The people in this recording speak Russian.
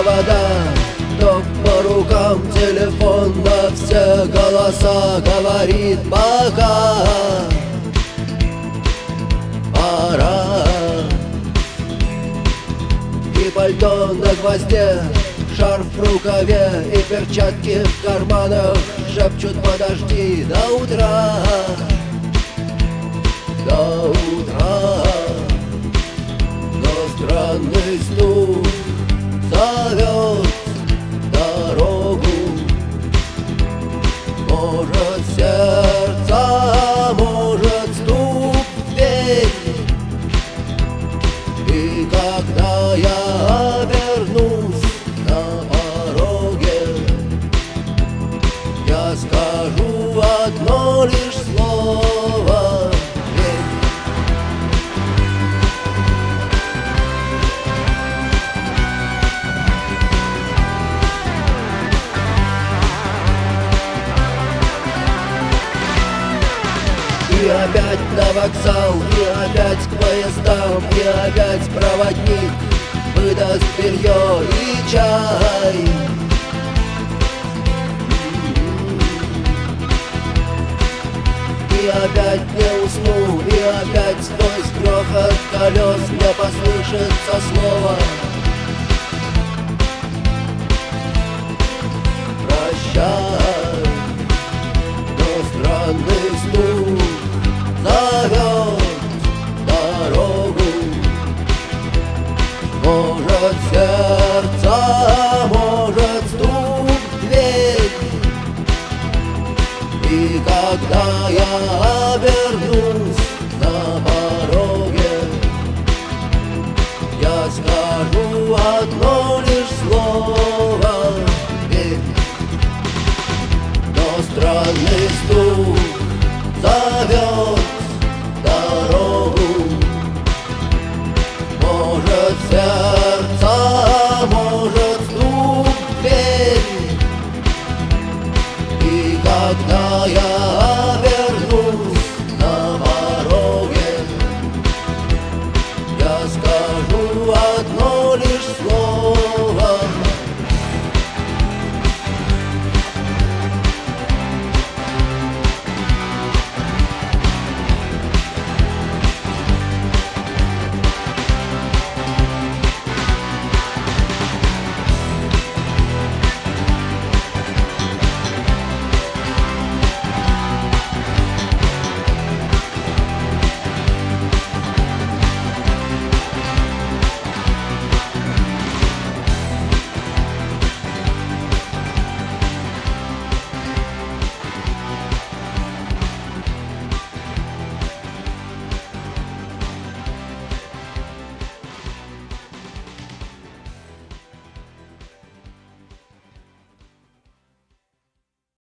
провода, ток по рукам, телефон на все голоса говорит пока. Пора. И пальто на гвозде, шарф в рукаве и перчатки в карманах шепчут: подожди до утра, до утра. Но странный стук зовет дорогу. Может, сердце, может, стук в дверь. И когда я обернусь на пороге, я скажу одно лишь слово: верь. И опять на вокзал, и опять к поездам, и опять проводник выдаст белье и чай. И опять не усну, и опять сквозь грохот колес мне послышится слово: прощай. Но странный стук зовет дорогу. Может, сердце, может, стук в дверь. И когда я